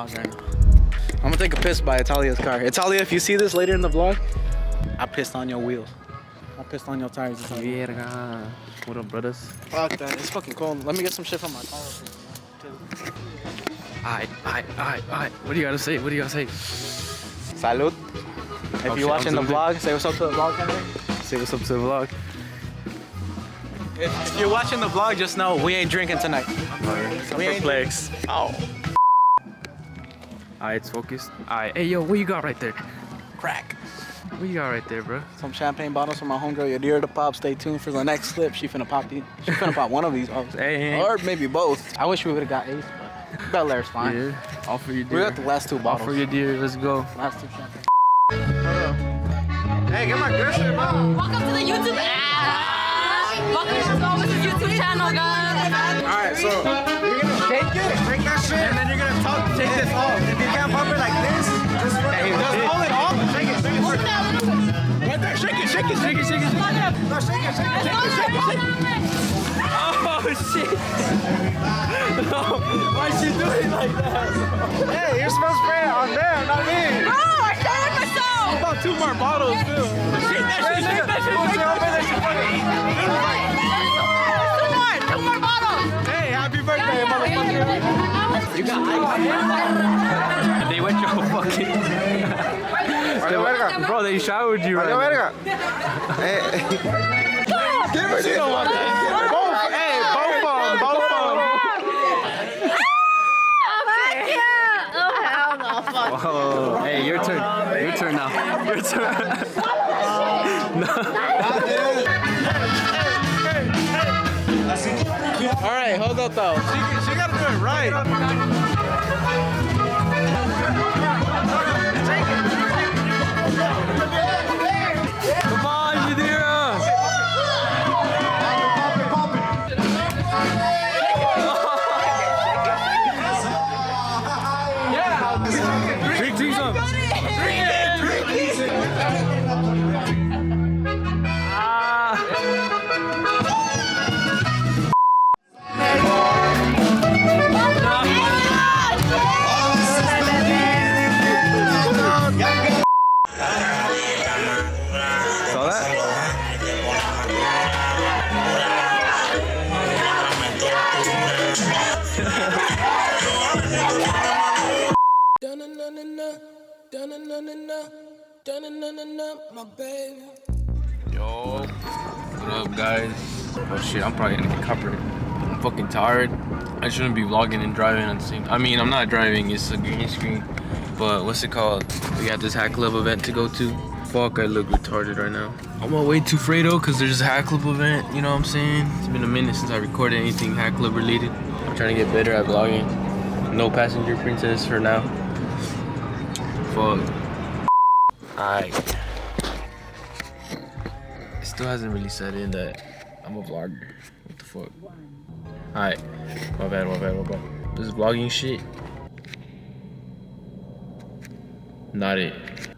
vlog right now. I'm gonna take a piss by Italia's car. Italia, if you see this later in the vlog, I pissed on your wheels. I pissed on your tires. Verga. What up, brothers? Fuck that. It's fucking cold. Let me get some shit from my car. Alright. What do you gotta say? Salud. If you're watching the vlog, say what's up to the vlog, Henry. Say what's up to the vlog. If you're watching the vlog, just know we ain't drinking tonight. We ain't flex. Oh. Alright, it's focused. Alright, hey yo, what you got right there? Crack. What you got right there, bro? Some champagne bottles for my homegirl. You're dear to pop. Stay tuned for the next clip. She finna pop one of these. Hey. Or maybe both. I wish we would've got Ace, but Bel Air's fine. Yeah. All for your dear. We got the last two bottles. All for your dear. Let's go. Last two champagne. Hey, get my good shit, mom. Welcome to the YouTube Welcome to the YouTube channel, guys. Alright, so you're gonna shake it, shake that shit, and then you're gonna take this off. If you can't pump it like this, just hold it off and shake it. Right there, shake it. No, shake it. Oh shit! No, why'd she do it like that? Hey, you're supposed to spray it on them, not me. No, I said it myself. About 2 more bottles, too. Shake that shit. Two more bottles. Hey, happy birthday, motherfucker. You got ice. They went your fucking. Bro, they showered you right now. Hey. Give her this one. Both of them. Oh, hey, your turn now. Your turn. All right, hold up, though. She gotta do it right. Come on, Yadira. Drink some. Saw that? Yo, what up, guys? Oh shit, I'm probably gonna get copyrighted. I'm fucking tired. I shouldn't be vlogging and driving at the same time. I mean, I'm not driving, it's a green screen. But what's it called? We got this Hack Club event to go to. Fuck, I look retarded right now. I'm on my way to Fredo because there's a Hack Club event, you know what I'm saying? It's been a minute since I recorded anything Hack Club related. I'm trying to get better at vlogging. No passenger princess for now. Fuck. Alright. It still hasn't really set in that I'm a vlogger. What the fuck? Alright. My bad. This vlogging shit. Not it.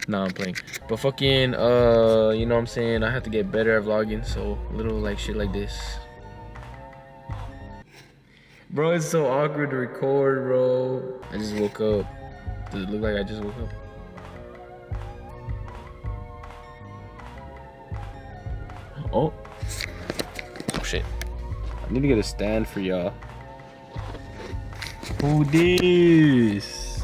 Nah, I'm playing. But fucking, you know what I'm saying? I have to get better at vlogging, so little like shit like this. Bro, it's so awkward to record, bro. I just woke up. Does it look like I just woke up? Oh. Oh shit. I need to get a stand for y'all. Who this?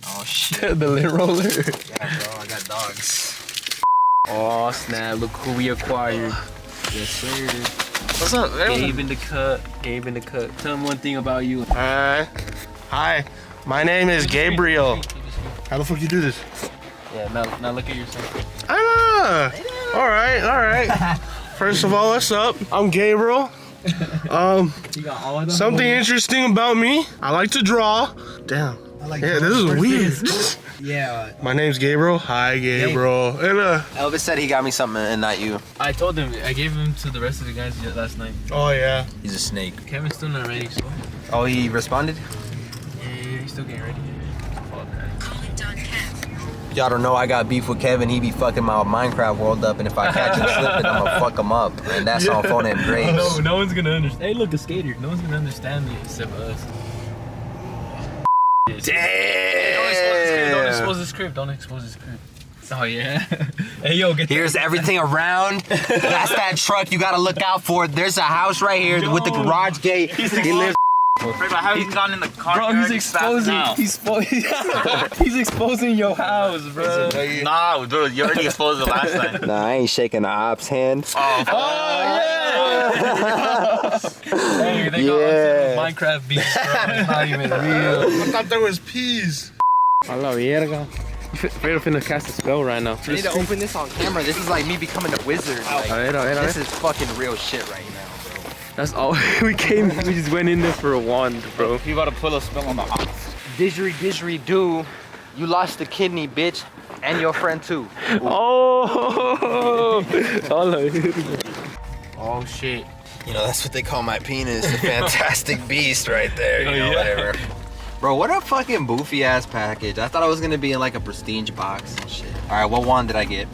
Oh shit, the lid roller. Yeah, bro, I got dogs. Oh snap, look who we acquired. Yes sir. What's up, man? Gabe in the cut. Tell him one thing about you. Hi, my name is Gabriel. How the fuck you do this? Yeah, now look at yourself. All right. First of all, what's up? I'm Gabriel. You got all of them? Something interesting about me, I like to draw. Damn. Yeah, this is weird. Yeah. My name's Gabriel. Hi, Gabriel. And Elvis said he got me something and not you. I told him, I gave him to the rest of the guys last night. oh yeah. He's a snake. Kevin's still not ready, so. Oh, he responded? Yeah, he's still getting ready. Y'all don't know I got beef with Kevin. He be fucking my Minecraft world up, and if I catch him slipping, I'm gonna fuck him up. And that's on phone and Braves. No one's gonna understand. Hey, look, a skater. No one's gonna understand me except us. Damn! Don't expose this crib. Don't expose this crib. Oh yeah. Hey yo, get Here's everything around. That's that truck you gotta look out for. There's a house right here with the garage gate. He lives. He's gone in the car. Bro, he's exposing. He's exposing your house, bro. Nah, dude, you already exposed it last time. Nah, I ain't shaking the ops hand. Oh yeah. Hey, they got Minecraft beats, bro. It's not even real. I thought there was peas. A la verga. Fredo finna cast a spell right now. I need to open this on camera. This is like me becoming a wizard. Like, this is fucking real shit right now, bro. That's all. We just went in there for a wand, bro. You about to pull a spell on the ops. Didgeridoo. You lost a kidney, bitch. And your friend too. Oh! Oh shit. You know, that's what they call my penis. The fantastic beast right there. You know, yeah. whatever. Bro, what a fucking boofy ass package. I thought I was gonna be in like a prestige box and shit. Alright, what wand did I get?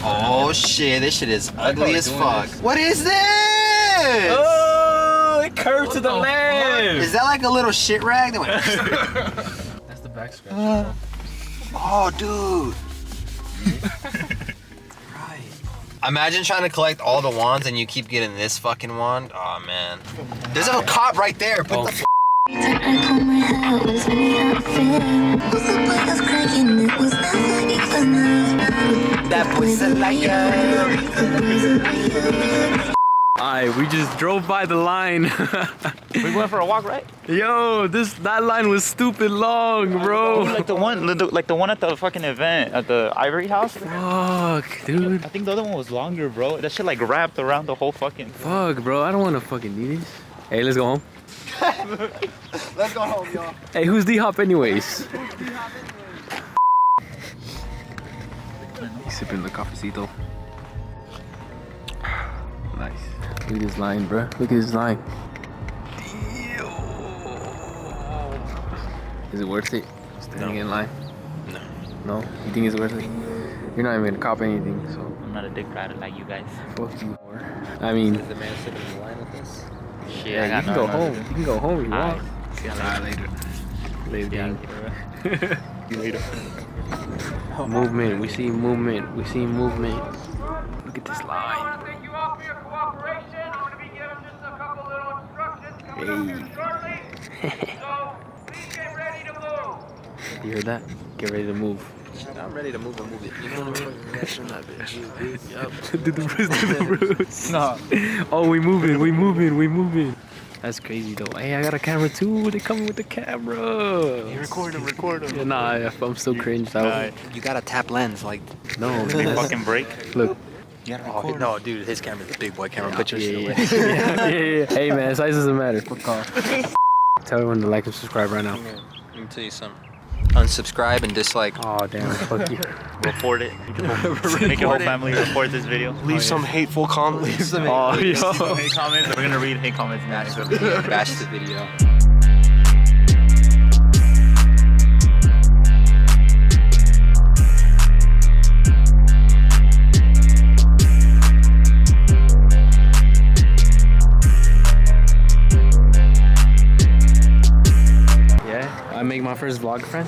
Oh shit, this shit is ugly as fuck. What is this? Oh, it curved to the left. Is that like a little shit rag that went? That's the back scratch. Oh, dude. Right. Imagine trying to collect all the wands and you keep getting this fucking wand. Oh man. There's a cop right there. Put the I pulled my hair, it was really unfair. Was the boy was cracking, it was never even that boy's a liar. Alright, we just drove by the line. We went for a walk, right? Yo, that line was stupid long, bro. Like the one at the fucking event at the Ivory House. Fuck, dude. I think the other one was longer, bro. That shit like wrapped around the whole fucking. Fuck, bro. I don't want to fucking do this. Hey, let's go home. Let's go home, y'all. Hey, who's D-Hop anyways? He's sipping the cafecito. Nice. Look at this line, bro. Look at this line. Is it worth it? Standing in line? No. No? You think it's worth it? You're not even gonna cop anything, so. I'm not a dick rider like you guys. Fuck you. I mean, Is the man sitting in line with us? Shit, yeah, you can go home. You can go home if you want. See you later. Later, gang. See you later. Movement. We see movement. We see movement. Look at this line. Thank you all for your cooperation. I'm going to be giving just a couple little instructions coming up shortly. So please get ready to move. You heard that? Get ready to move. I'm ready to move and move it. You know what I mean? Catching that bitch. Yup. Do the Bruce. No. Oh, we moving. That's crazy though. Hey, I got a camera too. They coming with the camera. Record him. Yeah, nah, I'm still cringed out. You gotta tap lens, like. No, They man. fucking break. Look. Oh, no, dude, his camera's a big boy camera. Put your shit away. Yeah. Hey man, size doesn't matter. Fuck off. Tell everyone to like and subscribe right now. Let me tell you something. Unsubscribe and dislike. Oh damn, fuck you. Report it. Make your whole family report this video. Leave some hateful comments. Oh yo. Hate comments. We're gonna read hate comments next. Bash the video. Yeah, I make my first vlog, friend.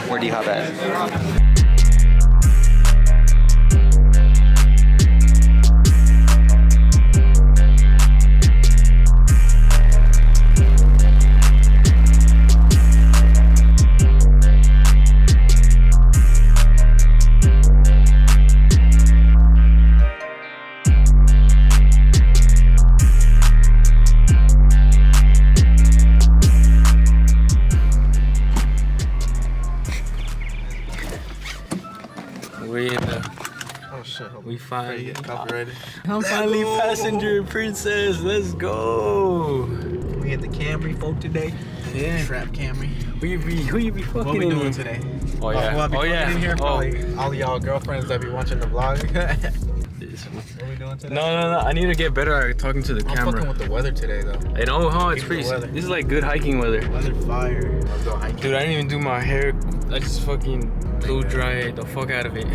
Where do you hop at? We finally. Copyrighted. I'm finally passenger princess. Let's go. We hit the Camry folk today. Yeah. Trap Camry. Who you be fucking What we in doing here? today? Oh yeah. Who I be Oh yeah. in here? Oh. Probably all of y'all girlfriends that be watching the vlog. What we doing today? No. I need to get better at talking to the I'm camera. fucking with the weather today though. I know, huh? It's Keep pretty. the weather. This is like good hiking weather. Weather fire. Let's go hiking. Dude, I didn't even do my hair. I just fucking blew dry the fuck out of it.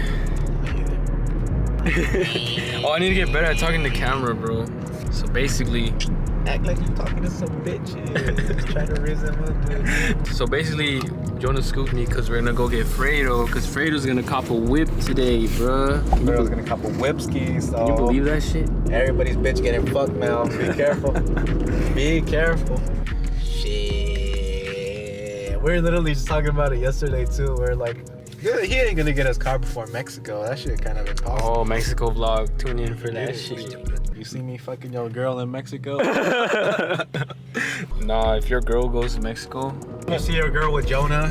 Oh, I need to get better at talking to camera, bro. So basically, Act like you talking to some bitches. Try to raise them up, dude. So basically, Jonah scooped me because we're gonna go get Fredo, because Fredo's gonna cop a whip today, bruh. Girl's gonna cop a whip ski, so Can you believe that shit? everybody's bitch getting fucked now. Be careful. Be careful. Shit. We're literally just talking about it yesterday too. We're like, he ain't gonna get his car before Mexico. That shit kind of impossible. Oh, Mexico vlog. Tune in for that shit. You see me fucking your girl in Mexico? Nah, if your girl goes to Mexico, You see your girl with Jonah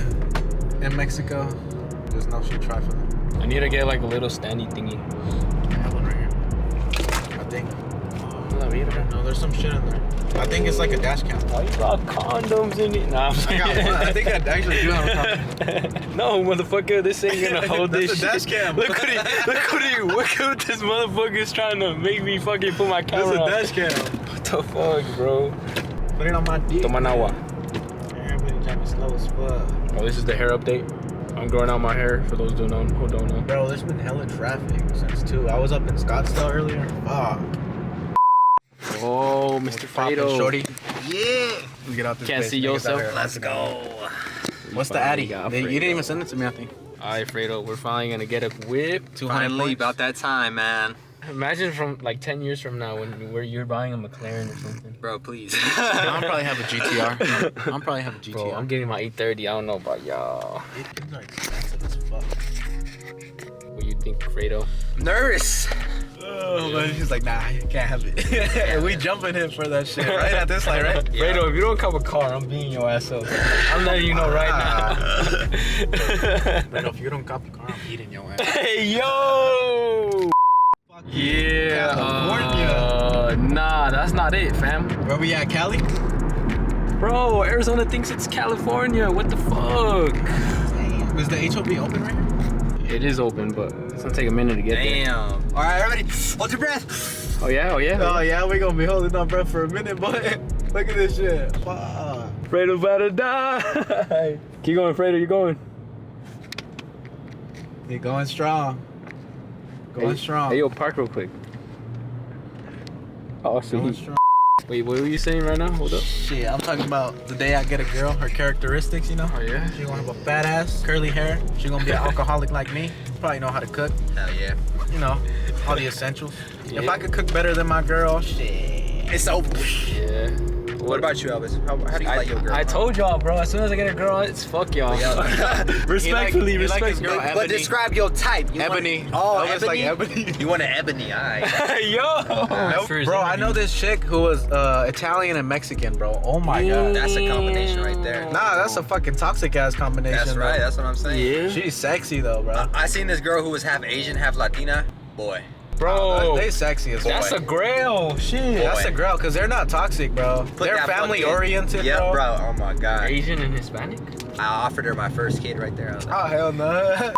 in Mexico? Just know she trifling. I need to get like a little standy thingy. I have one right here. I think. La verga. No, there's some shit in there. I think it's like a dash cam. Oh, you got condoms in it? Nah, I'm I got one. I think I actually do have a copy. No, motherfucker, this ain't gonna hold That's this a dash shit. cam. Look what this motherfucker is trying to make me fucking put my That's camera a on. dash cam. What the fuck, bro? Put it on my dick. Toma agua. Everybody driving slow as fuck. Oh, this is the hair update. I'm growing out my hair for those who don't know. Bro, there's been hella traffic since 2. I was up in Scottsdale earlier. Fuck. Oh, Mr. Poppin' Fredo. shorty. Yeah. Let's get out this Can't bitch. see Niggas out yourself? here. Let's go. What's the finally addy? got You didn't Fredo. even send it to me, I think. Alright, Fredo, we're finally gonna get a whip. 200 Finally, points. about that time, man. Imagine from like 10 years from now where you're buying a McLaren or something. Bro, please. I'll probably have a GTR. I'll probably have a GTR. Bro, I'm getting my 830. I don't know about y'all. These are expensive as fuck. What do you think, Fredo? Nervous. Oh, but he's like, nah, you can't have it. We jumping him for that shit, right? At this light, right? Fredo, if you don't cop a car, I'm beating your ass up. I'm letting you know right now. But if you don't copy car, I'm eating your ass. Hey, yo! Yeah. California. Nah, that's not it, fam. Where we at, Cali? Bro, Arizona thinks it's California. What the fuck? Was the HOB open right here? It is open, but it's gonna take a minute to get there. Damn. All right, everybody, hold your breath. Oh yeah. Oh yeah, we gonna be holding our breath for a minute, boy. Look at this shit. Fuck. Fredo about to die. Keep going, Fredo. You going? They going strong. Going strong. Hey, yo, park real quick. Oh, Going shit. strong. Wait, what were you saying right now? Hold up. Shit, I'm talking about the day I get a girl, her characteristics, you know? Oh, yeah? She gonna have a fat ass, curly hair. She gonna be an alcoholic like me. Probably know how to cook. Hell yeah. You know, all the essentials. If Yeah. I could cook better than my girl, shit, it's over. Yeah. What about you, Elvis? How do you like your girl? I told y'all, bro. As soon as I get a girl, it's fuck y'all. Respectfully, He like his respectfully. girl But Ebony. describe your type. You Ebony. Want, oh, Elvis ebony. like Ebony. You want an ebony? Alright. Yo. Bro, I know this chick who was Italian and Mexican, bro. Oh my god. That's a combination right there. Nah, that's a fucking toxic ass combination. That's right. bro. That's what I'm saying. Yeah. She's sexy though, bro. I seen this girl who was half Asian, half Latina. Boy. Bro, They sexy as fuck. that's a grail. Shit. That's a girl, cause they're not toxic, bro. Put They're that family fucking- oriented, Yeah, bro. bro. Oh my god. Asian and Hispanic? I offered her my first kid right there. I was like, Oh hell no.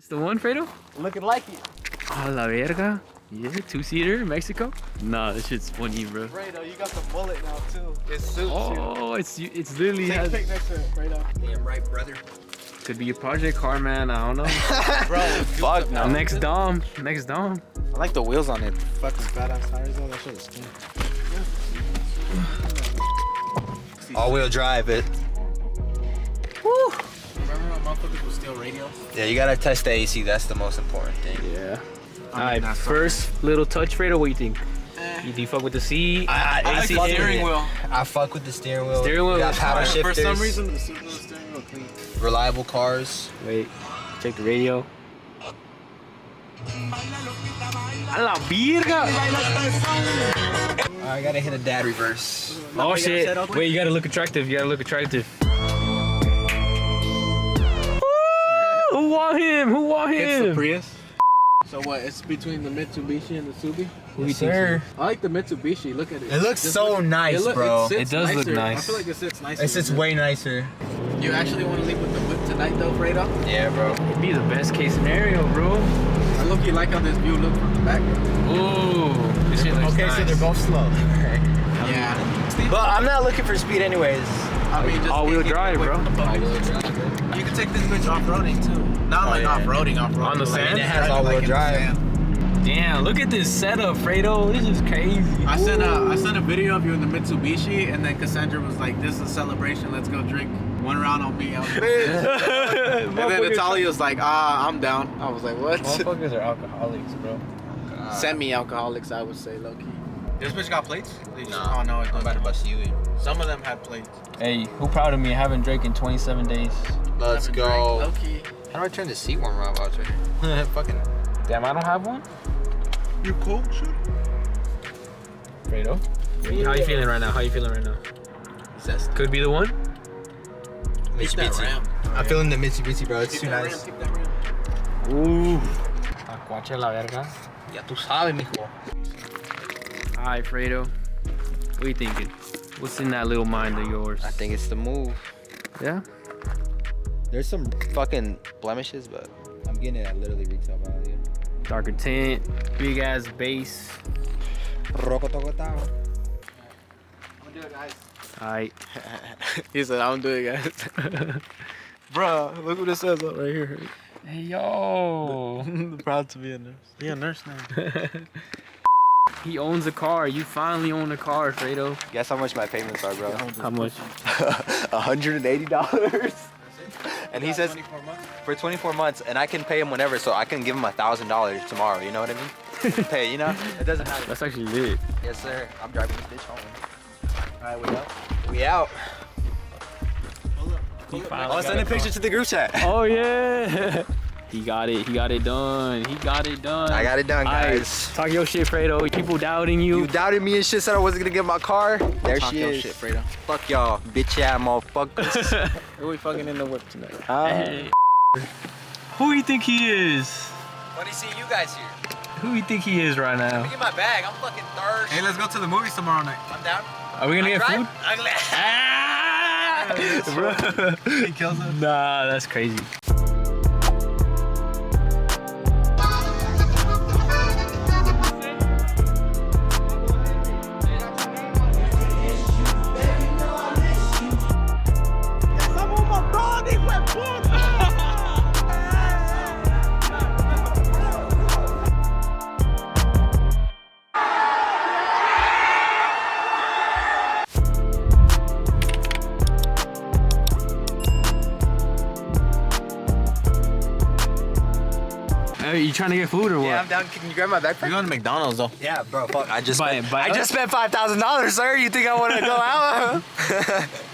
It's the one, Fredo? Looking like it. A la verga. Yeah, 2-seater, Mexico. Nah, this shit's funny, bro. Fredo, you got the mullet now too. It suits you. Oh, it's literally Take a has. pic next to it, Fredo. Damn right, brother. Could be a project car, man. I don't know. Bro, Fuck no. Next Dom. Next Dom. I like the wheels on it. Fucking fat ass tires though. That shit is clean. All-wheel drive it. Remember when motherfuckers would steal radios? Yeah, you gotta test the AC. That's the most important thing. Yeah. Alright, first little touch, Fredo. What do you think? Do you fuck with the seat? I AC fuck with steering it. wheel. I fuck with the steering wheel. Steering wheel Got is paddle fire. shifters. For some reason, the steering wheel clean. Reliable cars. Wait, check the radio. A la virga! I gotta hit a dad reverse. Oh shit! Wait, you gotta look attractive. You gotta look attractive. Woo! Who want him? Who want It's the him? Prius. So what? It's between the Mitsubishi and the Subi. Yes, sir. I like the Mitsubishi. Look at it. It looks Just so look- nice, look- bro. sits It does look nicer. nice. I feel like it sits nicer. It's just way nicer. You actually want to leave with the whip tonight, though, Fredo? Yeah, bro. It'd be the best case scenario, bro. I look you like how this view look from the back. Ooh, this shit looks Okay, nice. so they're both slow. Yeah. But I'm not looking for speed anyways. I mean, just All-wheel keep drive, away bro. from the police. You can take this bitch off-roading too. Not like off-roading, off-roading. On the like sand? in It has driving, all-wheel in the drive. sand. Damn, look at this setup, Fredo. This is crazy. I sent a video of you in the Mitsubishi, and then Cassandra was like, "This is a celebration. Let's go drink one round on me." I was like, and then Natalia was like, I'm down. I was like, what? Motherfuckers are alcoholics, bro. Semi-alcoholics, I would say, low-key. This bitch got plates? Nah, Oh, no, it I'm about to doesn't. bust you in. Some of them had plates. Hey, who proud of me? I haven't drank in 27 days. Let's Haven't go. drank, low-key. How do I turn the seat warmer up out here? Fucking. Damn, I don't have one? You cool? Sure. Fredo? How you feeling right now? How you feeling right now? Zest. Could be the one? Keep that Mitsubishi. Ram. I'm feeling the Mitsubishi, bro. It's Keep too that nice. Ram, keep that Ram. Ooh. Acuache la verga. Ya tú sabes, mijo. Alright, Fredo. What are you thinking? What's in that little mind of yours? I think it's the move. Yeah? There's some fucking blemishes, but I'm getting it at literally retail value. Darker tint, big ass bass. Rocotocotao. I'm gonna do it, guys. Alright. He said, "I'm doing it, guys." Bro, look what it says up right here. Hey, yo. Proud to be a nurse. Be a nurse now. He owns a car. You finally own a car, Fredo. Guess how much my payments are, bro? How much? $180. And he says 24 months? for 24 months, and I can pay him whenever, so I can give him $1,000 tomorrow. You know what I mean? Pay, you know? It doesn't matter. That's actually lit. Yes, sir. I'm driving this bitch home. All right, we out. We out. I'll send a picture to the group chat. Oh, yeah. He got it. He got it done. He got it done. I got it done, Alright, guys. talk your shit, Fredo. People doubting you. You doubted me and shit, said I wasn't gonna get my car. There Talk she your is. shit, Fredo. Fuck y'all, bitch ass motherfuckers. Who we fucking in the whip tonight? Hey. Who do you think he is? Funny seeing you guys here. Who do you think he is right now? Look at my bag. I'm fucking thirsty. Hey, let's go to the movies tomorrow night. I'm down. Are we gonna get food? He kills us. Nah, that's crazy. Hey, you trying to get food or what? Yeah, I'm down. Can you grab my backpack? We're going to McDonald's though. Yeah, bro. Fuck. I just Buy spent, it, buy I it just spent $5,000, sir. You think I want to go out?